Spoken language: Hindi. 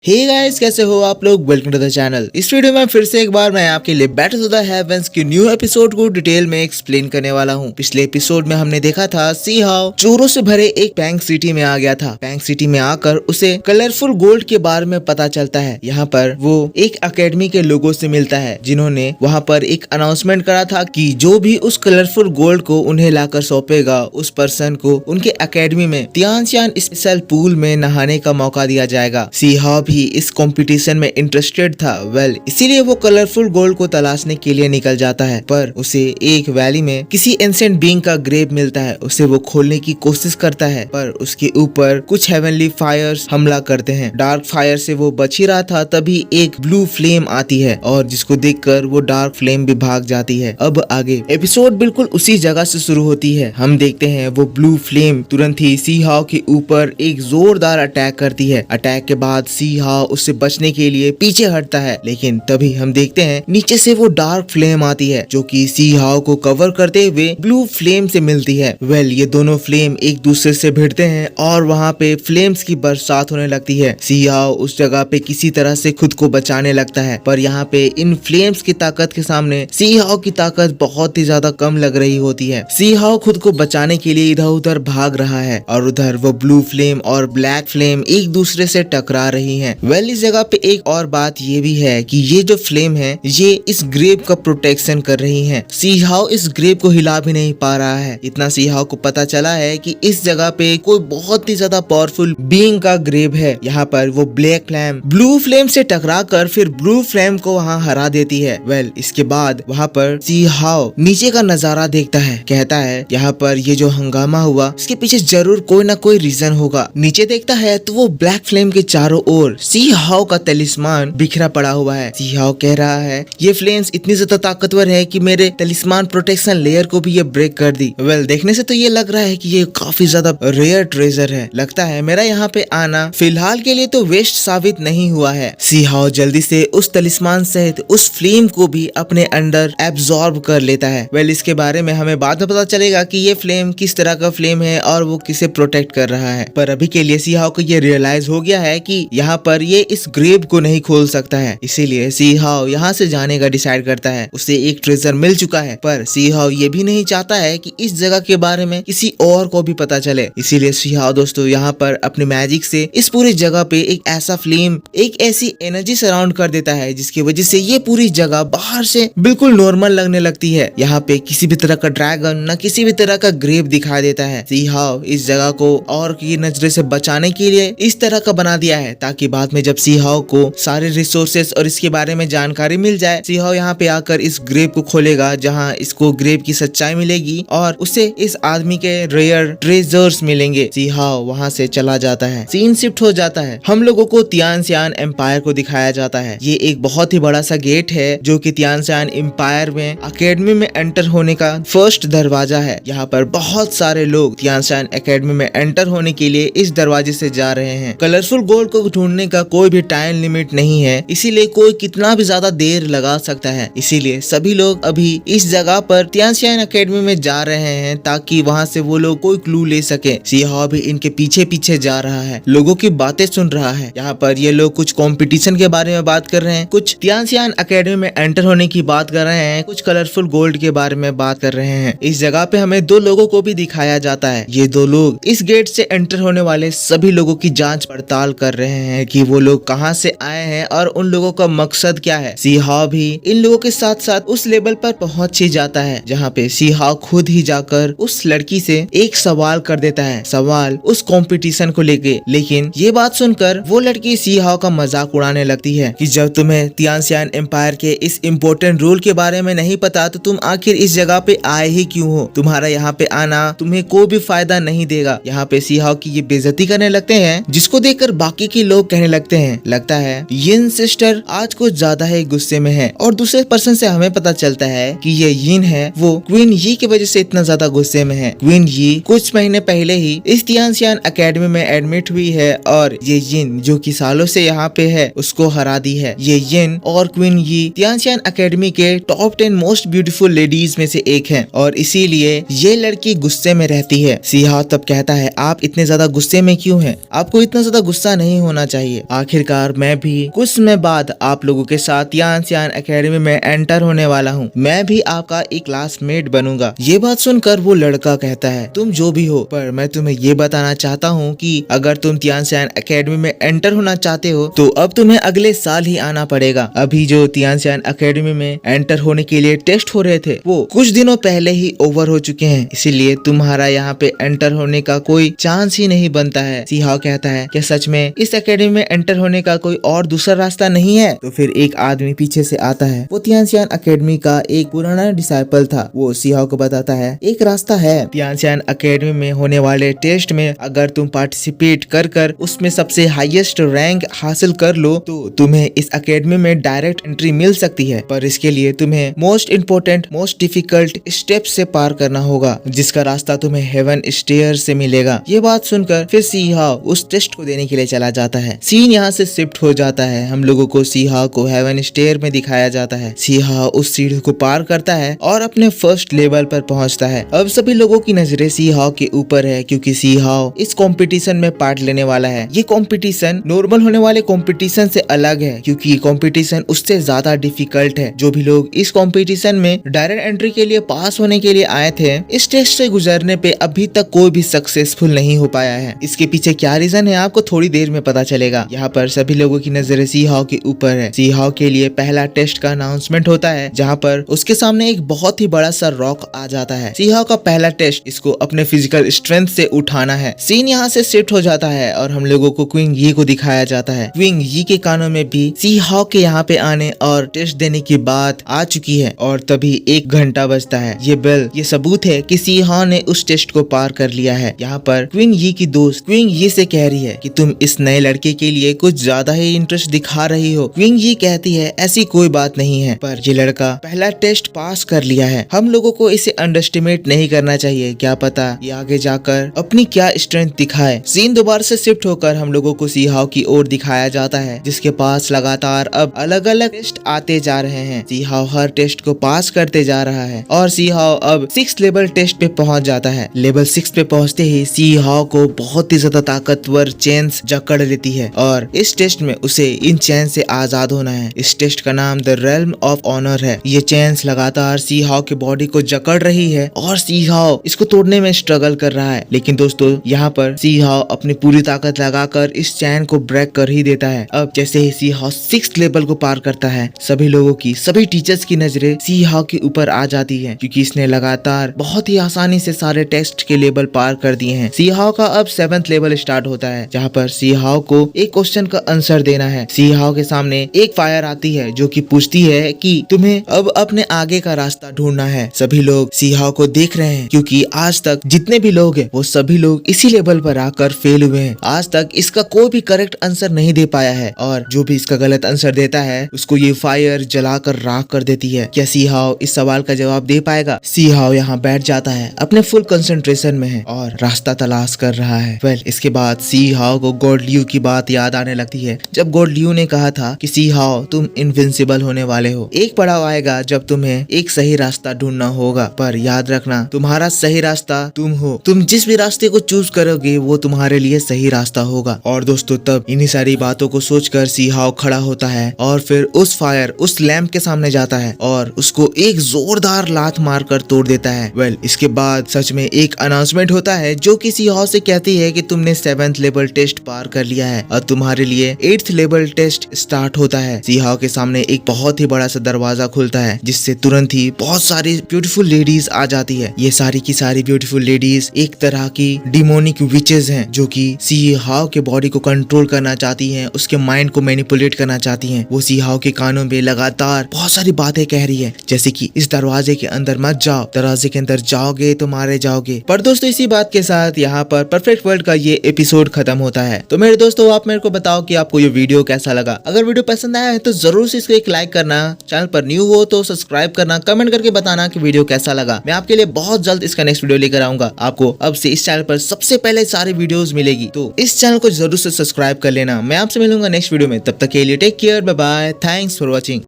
हे गाइस, कैसे हो आप लोग। Welcome to the channel. इस वीडियो में फिर से एक बार मैं आपके लिए बैटल टू द हेवंस की न्यू एपिसोड को डिटेल में एक्सप्लेन करने वाला हूँ। पिछले एपिसोड में हमने देखा था सी हाउ चोरों से भरे एक बैंक सिटी में आ गया था। बैंक सिटी में आकर उसे कलरफुल गोल्ड के बारे में पता चलता है। यहाँ पर वो एक अकेडमी के लोगों से मिलता है जिन्होंने वहाँ पर एक अनाउंसमेंट करा था कि जो भी उस कलरफुल गोल्ड को उन्हें लाकर सौंपेगा उस पर्सन को उनके अकेडमी में तियानशियान स्पेशल पूल में नहाने का मौका दिया जाएगा। सी हाउ भी इस कंपटीशन में इंटरेस्टेड था। इसीलिए वो कलरफुल गोल्ड को तलाशने के लिए निकल जाता है, पर उसे एक वैली में किसी एंशिएंट बीइंग का ग्रेव मिलता है। उसे वो खोलने की कोशिश करता है, पर उसके ऊपर कुछ हेवनली फायर्स हमला करते हैं। डार्क फायर से वो बच ही रहा था, तभी एक ब्लू फ्लेम आती है और जिसको देखकर वो डार्क फ्लेम भी भाग जाती है। अब आगे एपिसोड बिल्कुल उसी जगह से शुरू होती है। हम देखते हैं वो ब्लू फ्लेम तुरंत ही सी हाउ के ऊपर एक जोरदार अटैक करती है। अटैक के बाद सी हाउ उससे बचने के लिए पीछे हटता है, लेकिन तभी हम देखते हैं नीचे से वो डार्क फ्लेम आती है जो कि सी हाउ को कवर करते हुए ब्लू फ्लेम से मिलती है। ये दोनों फ्लेम एक दूसरे से भिड़ते हैं और वहाँ पे फ्लेम्स की बरसात होने लगती है। सी हाउ उस जगह पे किसी तरह से खुद को बचाने लगता है, पर यहाँ पे इन फ्लेम्स की ताकत के सामने सी हाउ की ताकत बहुत ही ज्यादा कम लग रही होती है। सी हाउ खुद को बचाने के लिए इधर उधर भाग रहा है और उधर वो ब्लू फ्लेम और ब्लैक फ्लेम एक दूसरे से टकरा रही हैं। इस जगह पे एक और बात ये भी है कि ये जो फ्लेम है ये इस ग्रेव का प्रोटेक्शन कर रही हैं। सी हाउ इस ग्रेव को हिला भी नहीं पा रहा है। इतना सी हाउ को पता चला है कि इस जगह पे कोई बहुत ही ज्यादा पावरफुल बीइंग का ग्रेव है। यहाँ पर वो ब्लैक फ्लेम ब्लू फ्लेम से टकरा कर फिर ब्लू फ्लेम को वहाँ हरा देती है। इसके बाद वहाँ पर सी हाउ नीचे का नजारा देखता है, कहता है यहाँ पर ये जो हंगामा हुआ इसके पीछे जरूर कोई ना कोई रीजन होगा। नीचे देखता है तो वो ब्लैक फ्लेम के चारों ओर सी हाउ का तलिस्मान बिखरा पड़ा हुआ है। सी हाउ कह रहा है ये फ्लेम्स इतनी ज्यादा ताकतवर है कि मेरे तलिस्मान प्रोटेक्शन लेयर को भी ये ब्रेक कर दी। देखने से तो ये लग रहा है कि ये काफी ज्यादा रेयर ट्रेजर है। लगता है मेरा यहाँ पे आना फिलहाल के लिए तो वेस्ट साबित नहीं हुआ है। सी हाउ जल्दी से उस तलिस्मान सहित उस फ्लेम को भी अपने अंदर एब्जॉर्ब कर लेता है। इसके बारे में हमें बाद में पता चलेगा कि ये फ्लेम किस तरह का फ्लेम है और वो किसे प्रोटेक्ट कर रहा है। पर अभी के लिए सी हाउ को ये रियलाइज हो गया है कि यहाँ पर ये इस ग्रेव को नहीं खोल सकता है। इसीलिए सी हाउ यहाँ से जाने का डिसाइड करता है। उसे एक ट्रेजर मिल चुका है, पर सी हाउ ये भी नहीं चाहता है कि इस जगह के बारे में किसी और को भी पता चले। इसीलिए सी हाउ दोस्तों यहाँ पर अपने मैजिक से इस पूरी जगह पे एक ऐसा फ्लेम, एक ऐसी एनर्जी सराउंड कर देता है जिसकी वजह से ये पूरी जगह बाहर से बिल्कुल नॉर्मल लगने लगती है। यहाँ पे किसी भी तरह का ड्रैगन न किसी भी तरह का ग्रेव दिखाई देता है। सी हाउ इस जगह को और की नजरे से बचाने के लिए इस तरह का बना दिया है ताकि बाद में जब सी हाउ को सारे रिसोर्सेस और इसके बारे में जानकारी मिल जाए, सी हाउ यहाँ पे आकर इस ग्रेव को खोलेगा जहाँ इसको ग्रेव की सच्चाई मिलेगी और उसे इस आदमी के रेयर ट्रेजर्स मिलेंगे। सी हाउ वहाँ से चला जाता है। सीन शिफ्ट हो जाता है। हम लोगों को तियानशियान एम्पायर को दिखाया जाता है। ये एक बहुत ही बड़ा सा गेट है जो कि तियानशियान एम्पायर में अकेडमी में एंटर होने का फर्स्ट दरवाजा है। यहाँ पर बहुत सारे लोग तियानशियान एकेडमी में एंटर होने के लिए इस दरवाजे से जा रहे हैं। कलरफुल गोल्ड को ढूंढने का कोई भी टाइम लिमिट नहीं है, इसीलिए कोई कितना भी ज्यादा देर लगा सकता है। इसीलिए सभी लोग अभी इस जगह पर तियानशियान एकेडमी में जा रहे हैं ताकि वहाँ से वो लोग कोई क्लू ले सके। सी हाउ भी इनके पीछे पीछे जा रहा है, लोगों की बातें सुन रहा है। यहाँ पर ये लोग कुछ कंपटीशन के बारे में बात कर रहे हैं, कुछ तियानशियान एकेडमी में एंटर होने की बात कर रहे हैं, कुछ कलरफुल गोल्ड के बारे में बात कर रहे हैं। इस जगह पे हमें दो लोगों को भी दिखाया जाता है। ये दो लोग इस गेट से एंटर होने वाले सभी लोगों की जांच पड़ताल कर रहे हैं कि वो लोग कहां से आए हैं और उन लोगों का मकसद क्या है। सी हाउ भी इन लोगों के साथ साथ उस लेवल पर पहुंच ही जाता है जहां पे सी हाउ खुद ही जाकर उस लड़की से एक सवाल कर देता है, सवाल उस कंपटीशन को लेके। लेकिन ये बात सुनकर वो लड़की सी हाउ का मजाक उड़ाने लगती है कि जब तुम्हें तियानशियान एम्पायर के इस इम्पोर्टेंट रूल के बारे में नहीं पता तो तुम आखिर इस जगह पे आए ही क्यों हो। तुम्हारा यहाँ पे आना तुम्हें कोई भी फायदा नहीं देगा। यहाँ पे सी हाउ की ये बेइज्जती करने लगते हैं, जिसको देखकर बाकी के लोग कहने लगते हैं लगता है यिन सिस्टर आज कुछ ज्यादा ही गुस्से में है। और दूसरे पर्सन से हमें पता चलता है कि ये यिन है वो क्वीन यी की वजह से इतना ज्यादा गुस्से में है। क्वीन यी कुछ महीने पहले ही इस तियानशियान एकेडमी में एडमिट हुई है और ये यिन जो कि सालों से यहाँ पे है उसको हरा दी है। ये यिन और क्वीन यी तियानशियान एकेडमी के टॉप 10 मोस्ट ब्यूटीफुल लेडीज में से एक है और इसीलिए ये लड़की गुस्से में रहती है। सी हाउ तब कहता है आप इतने ज्यादा गुस्से में क्यों हैं? आपको इतना ज्यादा गुस्सा नहीं होना चाहिए। चाहिए। आखिरकार मैं भी कुछ समय बाद आप लोगों के साथ तियानसियान एकेडमी में एंटर होने वाला हूँ। मैं भी आपका एक क्लासमेट बनूंगा। ये बात सुनकर वो लड़का कहता है, तुम जो भी हो, पर मैं तुम्हें ये बताना चाहता हूँ कि अगर तुम तियानसियान एकेडमी में एंटर होना चाहते हो तो अब तुम्हें अगले साल ही आना पड़ेगा। अभी जो तियानसियान एकेडमी में एंटर होने के लिए टेस्ट हो रहे थे वो कुछ दिनों पहले ही ओवर हो चुके हैं, इसीलिए तुम्हारा यहाँ पे एंटर होने का कोई चांस ही नहीं बनता है। सी हाओ कहता है, क्या सच में इस एकेडमी में एंटर होने का कोई और दूसरा रास्ता नहीं है? तो फिर एक आदमी पीछे से आता है। वो तियानसियान एकेडमी का एक पुराना डिसाइपल था। वो सी हाओ को बताता है, एक रास्ता है। तियानसियान एकेडमी में होने वाले टेस्ट में अगर तुम पार्टिसिपेट कर उसमें सबसे हाईएस्ट रैंक हासिल कर लो तो तुम्हें इस एकेडमी में डायरेक्ट एंट्री मिल सकती है, पर इसके लिए तुम्हें most important most difficult step से पार करना होगा, जिसका रास्ता तुम्हें हेवन स्टेयर से मिलेगा। ये बात सुनकर फिर सी हाओ उस टेस्ट को देने के लिए चला जाता है। सीन यहाँ से शिफ्ट हो जाता है। हम लोगों को सी हाओ को हेवन स्टेयर में दिखाया जाता है। सी हाओ उस सीढ़ी को पार करता है और अपने फर्स्ट लेवल पर पहुंचता है। अब सभी लोगों की नजरें सी हाओ के ऊपर है, क्योंकि सी हाओ इस कंपटीशन में पार्ट लेने वाला है। ये कंपटीशन नॉर्मल होने वाले कंपटीशन से अलग है, क्योंकि ये कंपटीशन उससे ज्यादा डिफिकल्ट है। जो भी लोग इस कंपटीशन में डायरेक्ट एंट्री के लिए पास होने के लिए आए थे, इस टेस्ट से गुजरने पे अभी तक कोई भी सक्सेसफुल नहीं हो पाया है। इसके पीछे क्या रीजन है आपको थोड़ी देर में पता चलेगा। यहाँ पर सभी लोगों की नजरें सी हाओ के ऊपर है। सी हाओ के लिए पहला टेस्ट का अनाउंसमेंट होता है, जहाँ पर उसके सामने एक बहुत ही बड़ा सा रॉक आ जाता है। सी हाओ का पहला टेस्ट इसको अपने फिजिकल स्ट्रेंथ से उठाना है। सीन यहाँ से शिफ्ट हो जाता है और हम लोगों को क्विंग यी को दिखाया जाता है। क्विंग यी के कानों में भी सी हाओ के यहाँ पे आने और टेस्ट देने की बात आ चुकी है और तभी 1 घंटा बजता है। ये बेल ये सबूत है कि सी हाओ ने उस टेस्ट को पार कर लिया है। यहाँ पर क्विंग यी की दोस्त क्विंग यी से कह रही है कि तुम इस नए लड़के के लिए कुछ ज्यादा ही इंटरेस्ट दिखा रही हो। क्विंग यी कहती है, ऐसी कोई बात नहीं है, पर ये लड़का पहला टेस्ट पास कर लिया है। हम लोगों को इसे अंडरस्टिमेट नहीं करना चाहिए। क्या पता ये आगे जाकर अपनी क्या स्ट्रेंथ दिखाए। सीन दोबारा से शिफ्ट होकर हम लोगों को सी हाओ की ओर दिखाया जाता है, जिसके पास लगातार अब अलग अलग टेस्ट आते जा रहे हैं। सी हाओ हर टेस्ट को पास करते जा रहा है और सी हाओ अब 6 लेवल टेस्ट पे पहुंच जाता है। लेवल 6 पे पहुंचते ही सी हाओ को बहुत ही ज्यादा ताकतवर चेन्स जकड़ लेती है और इस टेस्ट में उसे इन चेन से आजाद होना है। इस टेस्ट का नाम द रेल्म ऑफ ऑनर है। ये चेन्स लगातार सी हाओ की बॉडी को जकड़ रही है और सी हाओ इसको तोड़ने में स्ट्रगल कर रहा है, लेकिन दोस्तों यहाँ पर सी हाओ अपनी पूरी ताकत लगाकर इस चैन को ब्रेक कर ही देता है। अब जैसे ही सी हाओ 6th लेवल को पार करता है, सभी लोगों की सभी टीचर्स की नजरें सी हाओ के ऊपर आ जाती है, क्योंकि इसने लगातार बहुत ही आसानी से सारे टेस्ट के लेवल पार कर दिए हैं। सी हाओ का अब 7th लेवल स्टार्ट होता है, जहाँ पर सी हाओ को एक क्वेश्चन का आंसर देना है। सी हाओ के सामने एक फायर आती है जो कि पूछती है कि तुम्हें अब अपने आगे का रास्ता ढूंढना है। सभी लोग सी हाओ को देख रहे हैं, क्योंकि आज तक जितने भी लोग हैं वो सभी लोग इसी लेवल पर आकर फेल हुए हैं। आज तक इसका कोई भी करेक्ट आंसर नहीं दे पाया है और जो भी इसका गलत आंसर देता है उसको ये फायर जलाकर राख कर देती है। क्या सी हाओ इस सवाल का जवाब दे पाएगा? सी हाओ यहाँ बैठ जाता है, अपने फुल कंसंट्रेशन में है और रास्ता तलाश कर रहा है। इसके बाद सी हाओ को गॉड लियू की बात याद आने लगती है, जब गॉड लियू ने कहा था कि सी हाओ तुम इनविंसिबल होने वाले हो। एक पड़ाव आएगा जब तुम्हें एक सही रास्ता ढूंढना होगा, पर याद रखना तुम्हारा सही रास्ता तुम हो। तुम जिस भी रास्ते को चूज करोगे वो तुम्हारे लिए सही रास्ता होगा। और दोस्तों तब इन्हीं सारी बातों को सोचकर सी हाओ खड़ा होता है और फिर उस फायर उस लैंप के सामने जाता है और उसको एक जोरदार लात मारकर तोड़ देता है। इसके बाद सच में एक अनाउंसमेंट होता है जो कि सी हाओ से कहती है कि तुमने 7th लेवल टेस्ट पार कर लिया है और तुम्हारे लिए 8th लेवल टेस्ट स्टार्ट होता है। सी हाओ के सामने एक बहुत ही बड़ा सा दरवाजा खुलता है, जिससे तुरंत ही बहुत सारी ब्यूटीफुल लेडीज आ जाती है। ये सारी की सारी ब्यूटीफुल लेडीज एक तरह की डिमोनिक विचेज हैं, जो कि सी हाओ के बॉडी को कंट्रोल करना चाहती हैं, उसके माइंड को मैनिपुलेट करना चाहती हैं। वो सी हाओ के कानों में लगातार बहुत सारी बातें कह रही है, जैसे कि इस दरवाजे के अंदर मत जाओ, दरवाजे के अंदर जाओगे तो मारे जाओगे। पर दोस्तों इसी बात के साथ यहाँ पर परफेक्ट वर्ल्ड का ये एपिसोड खत्म होता है। तो मेरे दोस्तों आप मेरे को बताओ कि आपको ये वीडियो कैसा लगा। अगर वीडियो पसंद आया है तो जरूर से इसको एक लाइक करना, चैनल पर न्यू हो तो सब्सक्राइब करना, कमेंट करके बताना कि वीडियो कैसा लगा। मैं आपके लिए बहुत जल्द इसका नेक्स्ट वीडियो लेकर आऊंगा। आपको अब से इस चैनल पर सबसे पहले सारी वीडियोस मिलेगी, तो इस चैनल को जरूर से सब्सक्राइब कर लेना। मैं आपसे मिलूंगा नेक्स्ट वीडियो में, तब तक के लिए take care, bye bye, thanks for watching.